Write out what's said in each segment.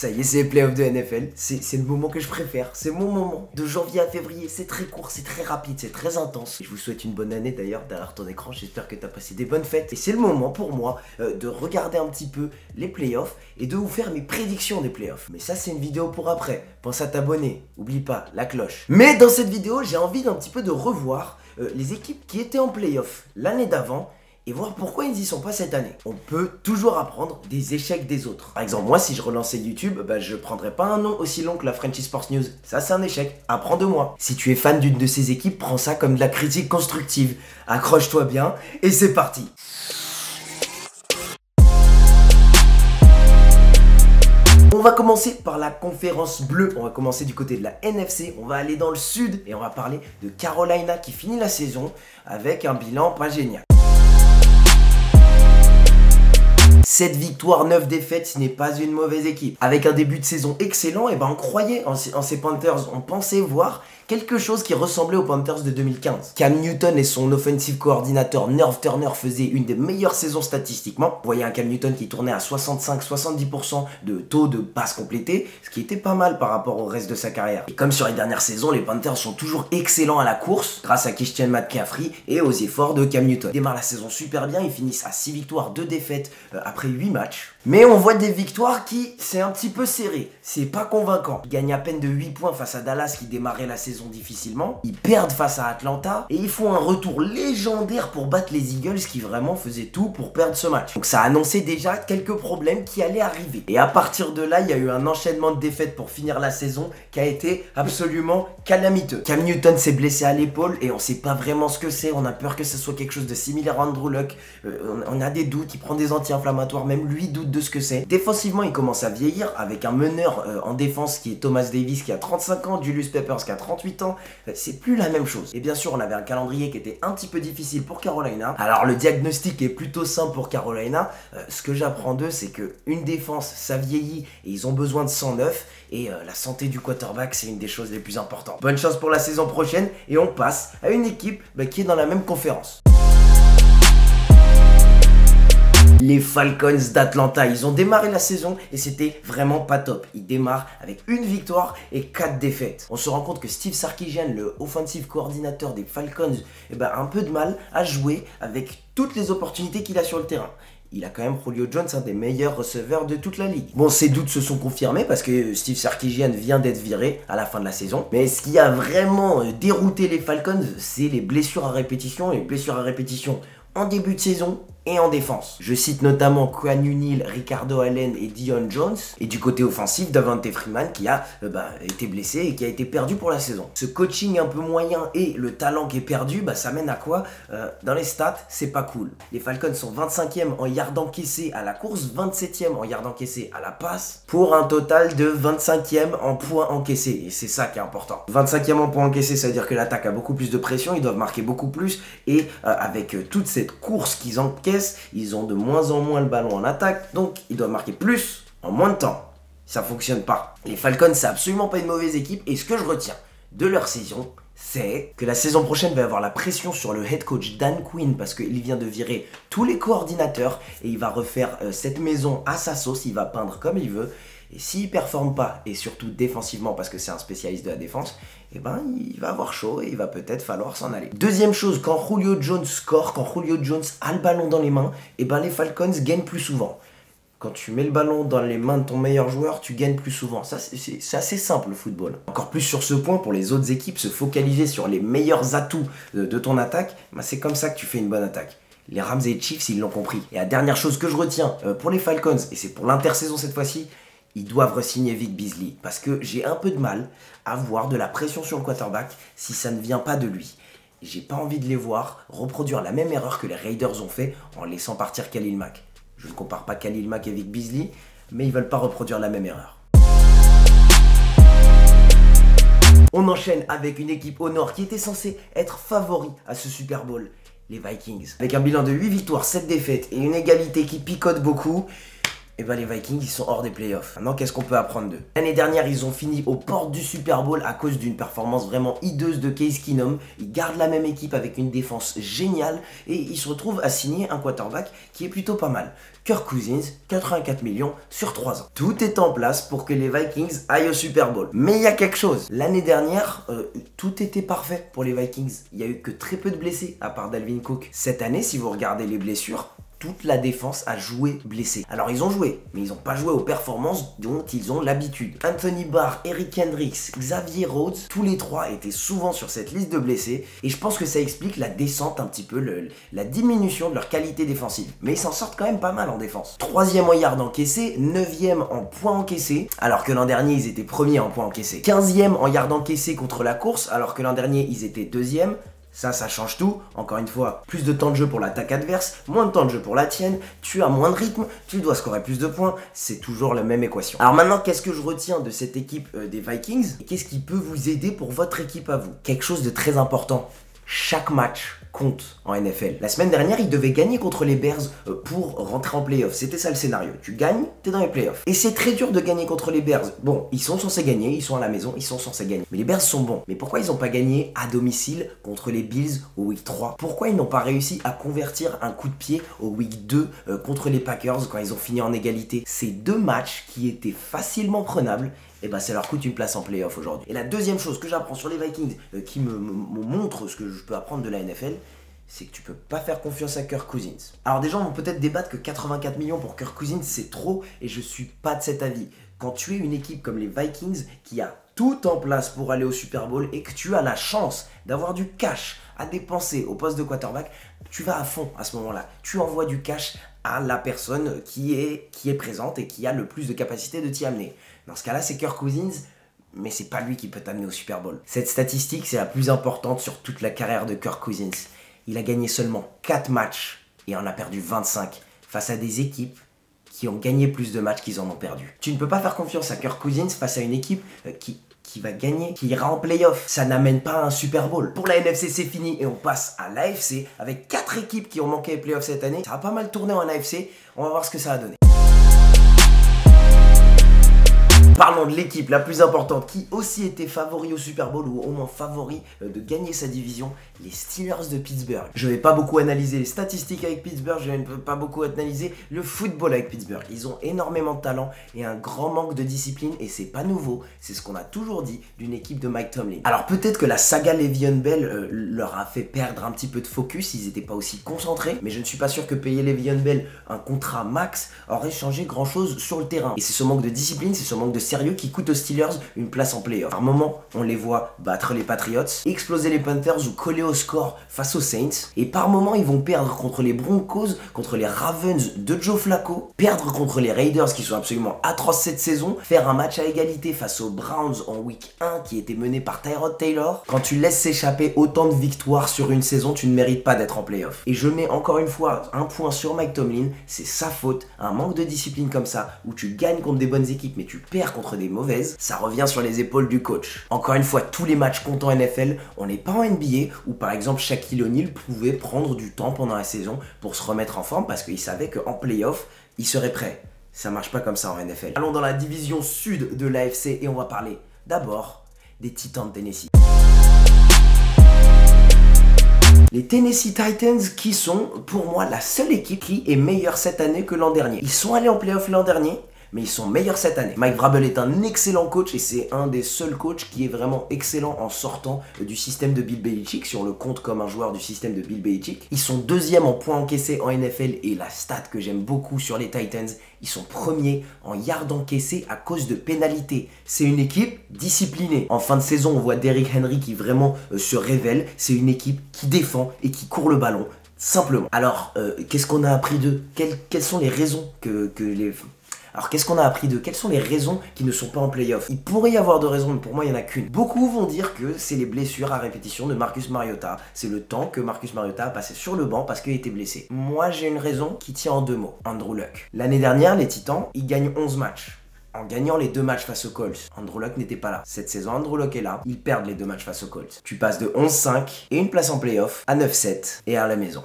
Ça y est, c'est les playoffs de NFL, c'est le moment que je préfère, c'est mon moment. De janvier à février, c'est très court, c'est très rapide, c'est très intense. Et je vous souhaite une bonne année d'ailleurs derrière ton écran, j'espère que tu as passé des bonnes fêtes. Et c'est le moment pour moi de regarder un petit peu les playoffs et de vous faire mes prédictions des playoffs. Mais ça, c'est une vidéo pour après, pense à t'abonner, oublie pas, la cloche. Mais dans cette vidéo, j'ai envie d'un petit peu de revoir les équipes qui étaient en playoffs l'année d'avant et voir pourquoi ils n'y sont pas cette année. On peut toujours apprendre des échecs des autres. Par exemple, moi, si je relançais YouTube, je prendrais pas un nom aussi long que la Frenchy Sports News. Ça, c'est un échec. Apprends de moi. Si tu es fan d'une de ces équipes, prends ça comme de la critique constructive. Accroche-toi bien et c'est parti. On va commencer par la conférence bleue, on va commencer du côté de la NFC, on va aller dans le sud et on va parler de Carolina qui finit la saison avec un bilan pas génial. 7 victoires, 9 défaites, ce n'est pas une mauvaise équipe. Avec un début de saison excellent, et on croyait en ces Panthers, on pensait voir quelque chose qui ressemblait aux Panthers de 2015. Cam Newton et son offensive coordinateur Nerve Turner faisaient une des meilleures saisons statistiquement. Vous voyez un Cam Newton qui tournait à 65-70% de taux de passes complétées, ce qui était pas mal par rapport au reste de sa carrière. Et comme sur les dernières saisons, les Panthers sont toujours excellents à la course, grâce à Christian McCaffrey et aux efforts de Cam Newton. Ils démarrent la saison super bien, ils finissent à 6 victoires, 2 défaites après 8 matchs. Mais on voit des victoires qui, c'est un petit peu serré, c'est pas convaincant. Ils gagnent à peine de 8 points face à Dallas qui démarrait la saison difficilement. Ils perdent face à Atlanta et ils font un retour légendaire pour battre les Eagles qui vraiment faisaient tout pour perdre ce match. Donc ça annonçait déjà quelques problèmes qui allaient arriver. Et à partir de là, il y a eu un enchaînement de défaites pour finir la saison qui a été absolument calamiteux. Cam Newton s'est blessé à l'épaule et on sait pas vraiment ce que c'est. On a peur que ce soit quelque chose de similaire à Andrew Luck. On a des doutes, il prend des anti-inflammatoires, même lui doute de ce que c'est. Défensivement, il commence à vieillir avec un meneur en défense qui est Thomas Davis qui a 35 ans, Julius Peppers qui a 38 ans. C'est plus la même chose. Et bien sûr, on avait un calendrier qui était un petit peu difficile pour Carolina. Alors le diagnostic est plutôt simple pour Carolina. Ce que j'apprends d'eux, c'est que une défense, ça vieillit et ils ont besoin de 109. Et la santé du quarterback, c'est une des choses les plus importantes. Bonne chance pour la saison prochaine et on passe à une équipe qui est dans la même conférence. Les Falcons d'Atlanta, ils ont démarré la saison et c'était vraiment pas top. Ils démarrent avec une victoire et 4 défaites. On se rend compte que Steve Sarkisian, le offensive coordinateur des Falcons, a un peu de mal à jouer avec toutes les opportunités qu'il a sur le terrain. Il a quand même Julio Jones, un des meilleurs receveurs de toute la ligue. Bon, ces doutes se sont confirmés parce que Steve Sarkisian vient d'être viré à la fin de la saison. Mais ce qui a vraiment dérouté les Falcons, c'est les blessures à répétition. Et les blessures à répétition en début de saison et en défense. Je cite notamment Keanu Neal, Ricardo Allen et Dion Jones. Et du côté offensif, Devonta Freeman qui a été blessé et qui a été perdu pour la saison. Ce coaching un peu moyen et le talent qui est perdu, ça mène à quoi? Dans les stats, c'est pas cool. Les Falcons sont 25e en yards encaissés à la course, 27e en yards encaissés à la passe, pour un total de 25e en points encaissés. Et c'est ça qui est important. 25e en points encaissés, ça veut dire que l'attaque a beaucoup plus de pression, ils doivent marquer beaucoup plus. Et avec toute cette course qu'ils encaissent, ils ont de moins en moins le ballon en attaque, donc ils doivent marquer plus en moins de temps. Ça fonctionne pas. Les Falcons, c'est absolument pas une mauvaise équipe, et ce que je retiens de leur saison, c'est que la saison prochaine va avoir la pression sur le head coach Dan Quinn parce qu'il vient de virer tous les coordinateurs et il va refaire cette maison à sa sauce, il va peindre comme il veut. Et s'il performe pas, et surtout défensivement parce que c'est un spécialiste de la défense, il va avoir chaud et il va peut-être falloir s'en aller. Deuxième chose, quand Julio Jones score, quand Julio Jones a le ballon dans les mains, les Falcons gagnent plus souvent. Quand tu mets le ballon dans les mains de ton meilleur joueur, tu gagnes plus souvent. Ça, c'est assez simple le football. Encore plus sur ce point, pour les autres équipes, se focaliser sur les meilleurs atouts de ton attaque, c'est comme ça que tu fais une bonne attaque. Les Rams et les Chiefs, ils l'ont compris. Et la dernière chose que je retiens pour les Falcons, et c'est pour l'intersaison cette fois-ci, ils doivent re-signer Vic Beasley parce que j'ai un peu de mal à voir de la pression sur le quarterback si ça ne vient pas de lui. J'ai pas envie de les voir reproduire la même erreur que les Raiders ont fait en laissant partir Khalil Mack. Je ne compare pas Khalil Mack et Vic Beasley, mais ils veulent pas reproduire la même erreur. On enchaîne avec une équipe au nord qui était censée être favori à ce Super Bowl, les Vikings. Avec un bilan de 8 victoires, 7 défaites et une égalité qui picote beaucoup, et bah les Vikings ils sont hors des playoffs. Maintenant qu'est-ce qu'on peut apprendre d'eux? L'année dernière ils ont fini aux portes du Super Bowl à cause d'une performance vraiment hideuse de Case Keenum. Ils gardent la même équipe avec une défense géniale et ils se retrouvent à signer un quarterback qui est plutôt pas mal. Kirk Cousins, 84 millions sur 3 ans. Tout est en place pour que les Vikings aillent au Super Bowl. Mais il y a quelque chose. L'année dernière, tout était parfait pour les Vikings. Il n'y a eu que très peu de blessés, à part Dalvin Cook. Cette année, si vous regardez les blessures, toute la défense a joué blessé. Alors ils ont joué, mais ils n'ont pas joué aux performances dont ils ont l'habitude. Anthony Barr, Eric Kendricks, Xavier Rhodes, tous les trois étaient souvent sur cette liste de blessés. Et je pense que ça explique la descente un petit peu, la diminution de leur qualité défensive. Mais ils s'en sortent quand même pas mal en défense. 3e en yards encaissés, 9e en points encaissés, alors que l'an dernier ils étaient premiers en points encaissés. 15e en yards encaissés contre la course, alors que l'an dernier ils étaient 2e. Ça change tout. Encore une fois, plus de temps de jeu pour l'attaque adverse, moins de temps de jeu pour la tienne, tu as moins de rythme, tu dois scorer plus de points, c'est toujours la même équation. Alors maintenant, qu'est-ce que je retiens de cette équipe des Vikings? Et qu'est-ce qui peut vous aider pour votre équipe à vous? Quelque chose de très important. Chaque match compte en NFL. La semaine dernière, ils devaient gagner contre les Bears pour rentrer en playoff. C'était ça le scénario. Tu gagnes, t'es dans les playoffs. Et c'est très dur de gagner contre les Bears. Bon, ils sont censés gagner, ils sont à la maison, ils sont censés gagner. Mais les Bears sont bons. Mais pourquoi ils n'ont pas gagné à domicile contre les Bills au week 3? Pourquoi ils n'ont pas réussi à convertir un coup de pied au week 2 contre les Packers quand ils ont fini en égalité? Ces deux matchs qui étaient facilement prenables, et bah ça leur coûte une place en playoff aujourd'hui. Et la deuxième chose que j'apprends sur les Vikings qui me montre ce que je peux apprendre de la NFL, c'est que tu peux pas faire confiance à Kirk Cousins. Alors des gens vont peut-être débattre que 84 millions pour Kirk Cousins c'est trop, et je suis pas de cet avis. Quand tu es une équipe comme les Vikings qui a tout en place pour aller au Super Bowl et que tu as la chance d'avoir du cash à dépenser au poste de quarterback, tu vas à fond à ce moment-là. Tu envoies du cash à la personne qui est présente et qui a le plus de capacité de t'y amener. Dans ce cas-là, c'est Kirk Cousins, mais c'est pas lui qui peut t'amener au Super Bowl. Cette statistique, c'est la plus importante sur toute la carrière de Kirk Cousins. Il a gagné seulement 4 matchs et en a perdu 25 face à des équipes qui ont gagné plus de matchs qu'ils en ont perdu. Tu ne peux pas faire confiance à Kirk Cousins face à une équipe qui va gagner, qui ira en playoff. Ça n'amène pas à un Super Bowl. Pour la NFC, c'est fini et on passe à l'AFC avec 4 équipes qui ont manqué les playoffs cette année. Ça va pas mal tourner en AFC. On va voir ce que ça va donner. Parlons de l'équipe la plus importante qui aussi était favori au Super Bowl ou au moins favori de gagner sa division, les Steelers de Pittsburgh. Je ne vais pas beaucoup analyser les statistiques avec Pittsburgh, je ne vais pas beaucoup analyser le football avec Pittsburgh. Ils ont énormément de talent et un grand manque de discipline et c'est pas nouveau, c'est ce qu'on a toujours dit d'une équipe de Mike Tomlin. Alors peut-être que la saga Le'Veon Bell leur a fait perdre un petit peu de focus, ils n'étaient pas aussi concentrés, mais je ne suis pas sûr que payer Le'Veon Bell un contrat max aurait changé grand chose sur le terrain. Et c'est ce manque de discipline, c'est ce manque de sérieux qui coûte aux Steelers une place en playoff. Par moment, on les voit battre les Patriots, exploser les Panthers ou coller au score face aux Saints. Et par moment, ils vont perdre contre les Broncos, contre les Ravens de Joe Flacco, perdre contre les Raiders qui sont absolument atroces cette saison, faire un match à égalité face aux Browns en week 1 qui était mené par Tyrod Taylor. Quand tu laisses s'échapper autant de victoires sur une saison, tu ne mérites pas d'être en playoff. Et je mets encore une fois un point sur Mike Tomlin, c'est sa faute, un manque de discipline comme ça, où tu gagnes contre des bonnes équipes mais tu perds contre des mauvaises, ça revient sur les épaules du coach. Encore une fois, tous les matchs comptent en NFL, on n'est pas en NBA où par exemple Shaquille O'Neal pouvait prendre du temps pendant la saison pour se remettre en forme parce qu'il savait qu'en playoff, il serait prêt. Ça marche pas comme ça en NFL. Allons dans la division sud de l'AFC et on va parler d'abord des Titans de Tennessee. Les Tennessee Titans qui sont pour moi la seule équipe qui est meilleure cette année que l'an dernier. Ils sont allés en playoff l'an dernier, mais ils sont meilleurs cette année. Mike Vrabel est un excellent coach et c'est un des seuls coachs qui est vraiment excellent en sortant du système de Bill Belichick, si on le compte comme un joueur du système de Bill Belichick. Ils sont deuxième en points encaissés en NFL et la stat que j'aime beaucoup sur les Titans, ils sont premiers en yards encaissés à cause de pénalités. C'est une équipe disciplinée. En fin de saison, on voit Derrick Henry qui vraiment se révèle. C'est une équipe qui défend et qui court le ballon, simplement. Alors, qu'est-ce qu'on a appris d'eux? Quelles sont les raisons Alors qu'est-ce qu'on a appris d'eux? Quelles sont les raisons qui ne sont pas en playoff? Il pourrait y avoir de raisons, mais pour moi il n'y en a qu'une. Beaucoup vont dire que c'est les blessures à répétition de Marcus Mariota. C'est le temps que Marcus Mariota a passé sur le banc parce qu'il était blessé. Moi j'ai une raison qui tient en 2 mots. Andrew Luck. L'année dernière, les Titans, ils gagnent 11 matchs. En gagnant les 2 matchs face aux Colts, Andrew Luck n'était pas là. Cette saison, Andrew Luck est là. Ils perdent les 2 matchs face aux Colts. Tu passes de 11-5 et une place en playoff à 9-7 et à la maison.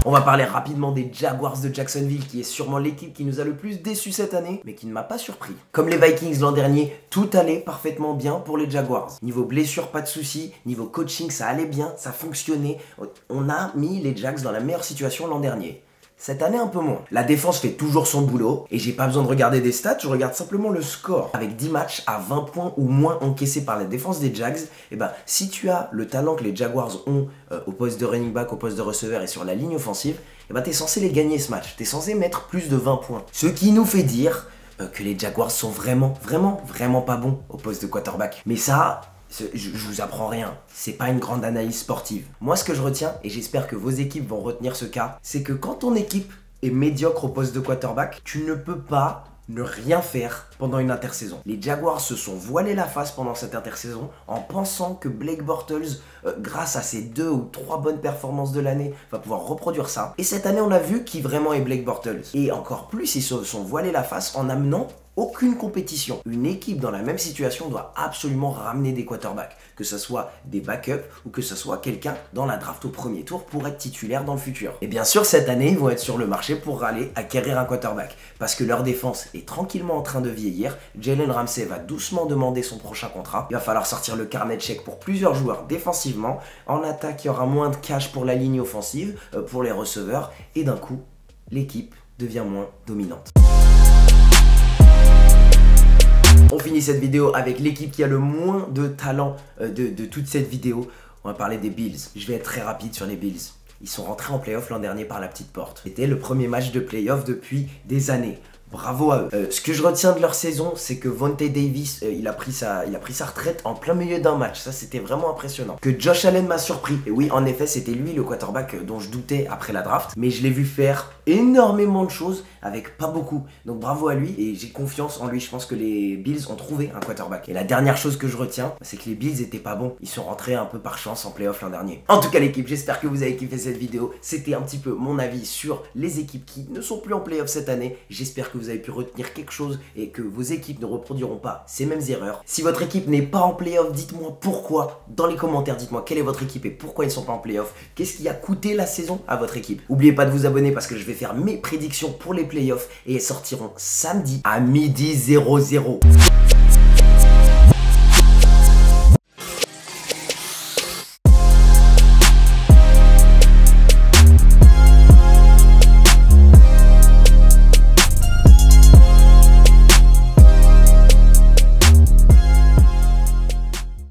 On va parler rapidement des Jaguars de Jacksonville, qui est sûrement l'équipe qui nous a le plus déçus cette année, mais qui ne m'a pas surpris. Comme les Vikings l'an dernier, tout allait parfaitement bien pour les Jaguars. Niveau blessure, pas de soucis. Niveau coaching, ça allait bien, ça fonctionnait. On a mis les Jags dans la meilleure situation l'an dernier. Cette année, un peu moins. La défense fait toujours son boulot et j'ai pas besoin de regarder des stats, je regarde simplement le score. Avec 10 matchs à 20 points ou moins encaissés par la défense des Jags, et ben, si tu as le talent que les Jaguars ont au poste de running back, au poste de receveur et sur la ligne offensive, et ben, t'es censé les gagner ce match. T'es censé mettre plus de 20 points. Ce qui nous fait dire que les Jaguars sont vraiment pas bons au poste de quarterback. Mais ça... je vous apprends rien, c'est pas une grande analyse sportive. Moi ce que je retiens, et j'espère que vos équipes vont retenir ce cas, c'est que quand ton équipe est médiocre au poste de quarterback, tu ne peux pas ne rien faire pendant une intersaison. Les Jaguars se sont voilés la face pendant cette intersaison en pensant que Blake Bortles, grâce à ses 2 ou 3 bonnes performances de l'année, va pouvoir reproduire ça. Et cette année, on a vu qui vraiment est Blake Bortles. Et encore plus, ils se sont voilés la face en amenant aucune compétition. Une équipe dans la même situation doit absolument ramener des quarterbacks, que ce soit des backups ou que ce soit quelqu'un dans la draft au premier tour pour être titulaire dans le futur. Et bien sûr, cette année, ils vont être sur le marché pour aller acquérir un quarterback, parce que leur défense est tranquillement en train de vieillir. Jalen Ramsey va doucement demander son prochain contrat. Il va falloir sortir le carnet de chèques pour plusieurs joueurs défensivement. En attaque, il y aura moins de cash pour la ligne offensive, pour les receveurs, et d'un coup, l'équipe devient moins dominante. On finit cette vidéo avec l'équipe qui a le moins de talent de toute cette vidéo. On va parler des Bills. Je vais être très rapide sur les Bills. Ils sont rentrés en playoff l'an dernier par la petite porte. C'était le premier match de playoff depuis des années. Bravo à eux. Ce que je retiens de leur saison, c'est que Vontae Davis, il a pris sa retraite en plein milieu d'un match. Ça, c'était vraiment impressionnant. Que Josh Allen m'a surpris. Et oui, en effet, c'était lui le quarterback dont je doutais après la draft. Mais je l'ai vu faire énormément de choses avec pas beaucoup. Donc bravo à lui et j'ai confiance en lui. Je pense que les Bills ont trouvé un quarterback. Et la dernière chose que je retiens, c'est que les Bills étaient pas bons. Ils sont rentrés un peu par chance en playoff l'an dernier. En tout cas, l'équipe, j'espère que vous avez kiffé cette vidéo. C'était un petit peu mon avis sur les équipes qui ne sont plus en playoff cette année. J'espère que vous avez pu retenir quelque chose et que vos équipes ne reproduiront pas ces mêmes erreurs. Si votre équipe n'est pas en playoff, dites-moi pourquoi. Dans les commentaires, dites-moi quelle est votre équipe et pourquoi ils ne sont pas en playoff. Qu'est-ce qui a coûté la saison à votre équipe. N'oubliez pas de vous abonner parce que je vais faire mes prédictions pour les playoffs et elles sortiront samedi à 12h00.